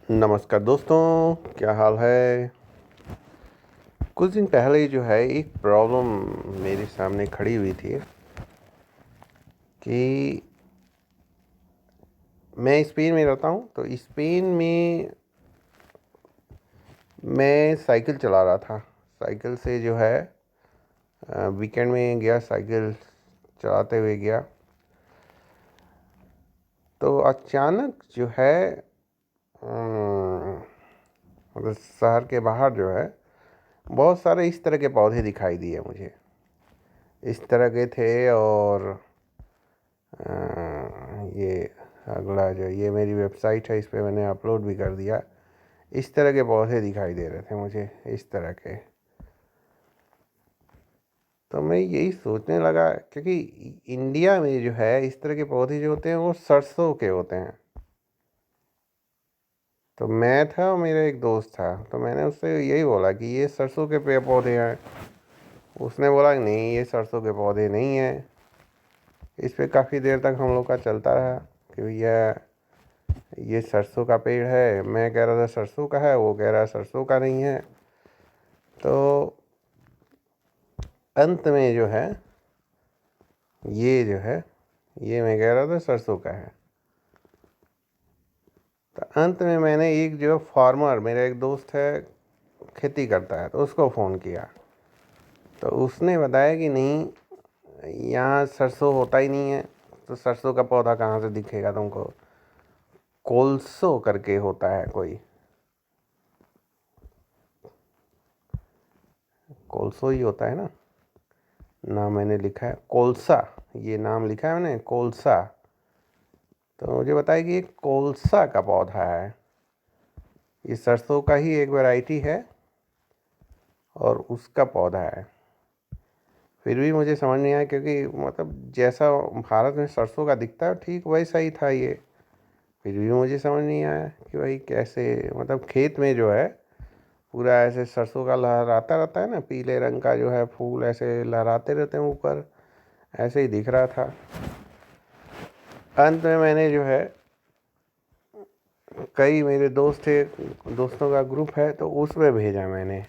नमस्कार दोस्तों, क्या हाल है। कुछ दिन पहले जो है एक प्रॉब्लम मेरे सामने खड़ी हुई थी कि मैं स्पेन में रहता हूँ। तो स्पेन में मैं साइकिल चला रहा था। साइकिल से जो है वीकेंड में गया, साइकिल चलाते हुए गया। तो अचानक जो है मतलब शहर के बाहर जो है बहुत सारे इस तरह के पौधे दिखाई दिए मुझे। इस तरह के थे और ये अगला जो ये मेरी वेबसाइट है, इस पे मैंने अपलोड भी कर दिया। इस तरह के पौधे दिखाई दे रहे थे मुझे, इस तरह के। तो मैं यही सोचने लगा, क्योंकि इंडिया में जो है इस तरह के पौधे जो होते हैं वो सरसों के होते हैं। तो मैं था और मेरा एक दोस्त था, तो मैंने उससे यही बोला कि ये सरसों के पेड़ पौधे हैं। उसने बोला कि नहीं, ये सरसों के पौधे नहीं हैं। इस पे काफ़ी देर तक हम लोग का चलता रहा कि भैया ये सरसों का पेड़ है। मैं कह रहा था सरसों का है, वो कह रहा सरसों का नहीं है। तो अंत में जो है ये जो है ये मैं कह रहा था सरसों का है। तो अंत में मैंने एक जो फार्मर, मेरा एक दोस्त है खेती करता है, तो उसको फ़ोन किया। तो उसने बताया कि नहीं, यहाँ सरसों होता ही नहीं है। तो सरसों का पौधा कहाँ से दिखेगा तुमको। कोल्सो करके होता है कोई, कोल्सो ही होता है ना। नाम मैंने लिखा है कोलसा, ये नाम लिखा है मैंने कोलसा। तो मुझे बताया कि ये कोलसा का पौधा है। ये सरसों का ही एक वैरायटी है और उसका पौधा है। फिर भी मुझे समझ नहीं आया, क्योंकि मतलब जैसा भारत में सरसों का दिखता है ठीक वैसा ही था ये। फिर भी मुझे समझ नहीं आया कि भाई कैसे, मतलब खेत में जो है पूरा ऐसे सरसों का लहराता रहता है ना, पीले रंग का जो है फूल ऐसे लहराते रहते हैं ऊपर, ऐसे ही दिख रहा था। अंत में मैंने जो है, कई मेरे दोस्त थे, दोस्तों का ग्रुप है, तो उसमें भेजा मैंने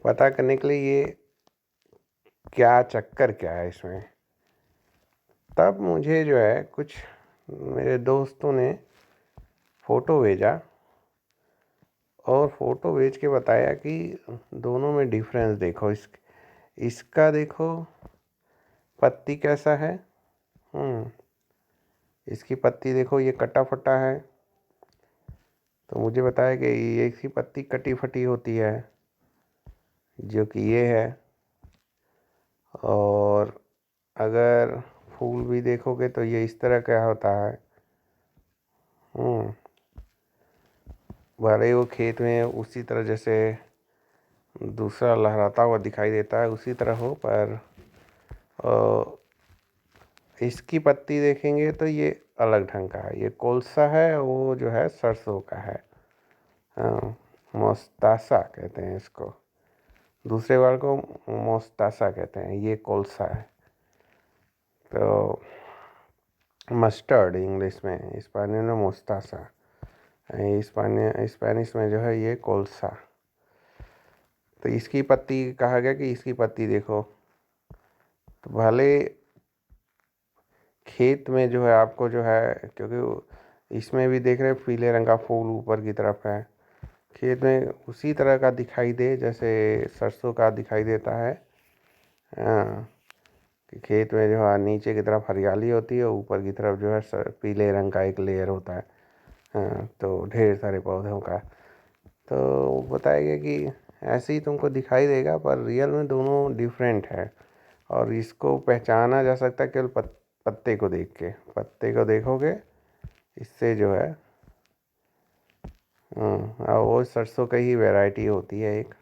पता करने के लिए ये क्या चक्कर क्या है इसमें। तब मुझे जो है कुछ मेरे दोस्तों ने फ़ोटो भेजा और फ़ोटो भेज के बताया कि दोनों में डिफरेंस देखो। इसका देखो पत्ती कैसा है। इसकी पत्ती देखो, ये कटा फटा है। तो मुझे बताया कि ये इसकी पत्ती कटी फटी होती है, जो कि ये है। और अगर फूल भी देखोगे तो ये इस तरह का होता है। भले ही वो खेत में उसी तरह जैसे दूसरा लहराता हुआ दिखाई देता है उसी तरह हो, पर इसकी पत्ती देखेंगे तो ये अलग ढंग का है। ये कोलसा है, वो जो है सरसों का है। हाँ, मोस्तासा कहते हैं इसको। दूसरे वाले को मोस्तासा कहते हैं, ये कोलसा है। तो मस्टर्ड इंग्लिश में, स्पेनिश में मोस्तासा, स्पेनिश में जो है ये कोलसा। तो इसकी पत्ती कहा गया कि इसकी पत्ती देखो। तो भले खेत में जो है आपको जो है, क्योंकि इसमें भी देख रहे हैं पीले रंग का फूल ऊपर की तरफ है, खेत में उसी तरह का दिखाई दे जैसे सरसों का दिखाई देता है। हाँ, कि खेत में जो है नीचे की तरफ हरियाली होती है, ऊपर की तरफ जो है पीले रंग का एक लेयर होता है। हाँ, तो ढेर सारे पौधों का। तो बताया गया कि ऐसे ही तुमको दिखाई देगा, पर रियल में दोनों डिफरेंट है। और इसको पहचाना जा सकता है केवल पत्ते को देख के। पत्ते को देखोगे इससे जो है और वो सरसों का ही वैरायटी होती है एक।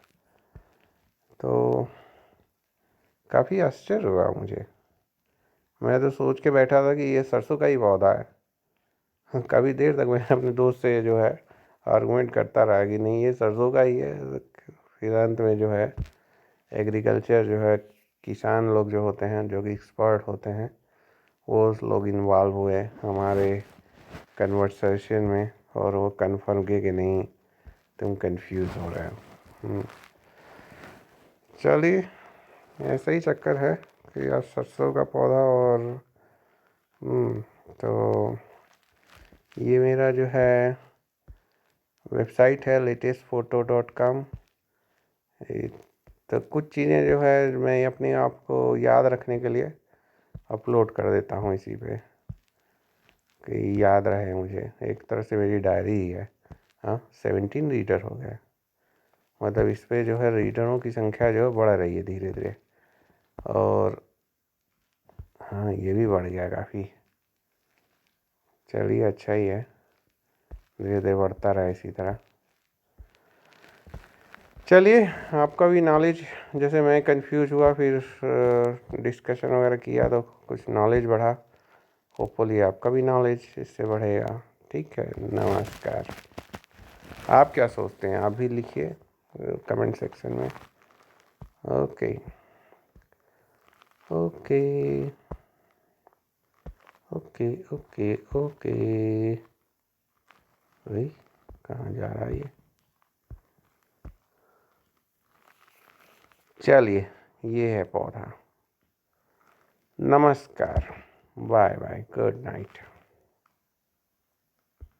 तो काफ़ी आश्चर्य हुआ मुझे। मैं तो सोच के बैठा था कि ये सरसों का ही पौधा है। काफ़ी देर तक मैं अपने दोस्त से जो है आर्गूमेंट करता रहा कि नहीं, ये सरसों का ही है। फिर अंत में जो है एग्रीकल्चर जो है, किसान लोग जो होते हैं, जो कि एक्सपर्ट होते हैं, वो लोग इन्वॉल्व हुए हमारे कन्वर्सेशन में। और वो कन्फर्म किए कि नहीं तुम कंफ्यूज हो रहे हो। चलिए, ऐसा ही चक्कर है कि यार सरसों का पौधा। और तो ये मेरा जो है वेबसाइट है latestphoto.com। तो कुछ चीज़ें जो है मैं अपने आप को याद रखने के लिए अपलोड कर देता हूँ इसी पे, कि याद रहे मुझे। एक तरह से मेरी डायरी ही है। हाँ, 17 रीडर हो गए, मतलब इस पे जो है रीडरों की संख्या जो है बढ़ रही है धीरे धीरे। और हाँ, ये भी बढ़ गया काफ़ी। चलिए, अच्छा ही है, धीरे धीरे बढ़ता रहा इसी तरह। चलिए, आपका भी नॉलेज, जैसे मैं कंफ्यूज हुआ फिर डिस्कशन वगैरह किया तो कुछ नॉलेज बढ़ा। होपफुली आपका भी नॉलेज इससे बढ़ेगा। ठीक है, नमस्कार। आप क्या सोचते हैं, आप भी लिखिए कमेंट सेक्शन में। Okay okay okay okay okay. भाई, कहाँ जा रहा है ये? चलिए, ये है पौधा। नमस्कार, बाय बाय, गुड नाइट।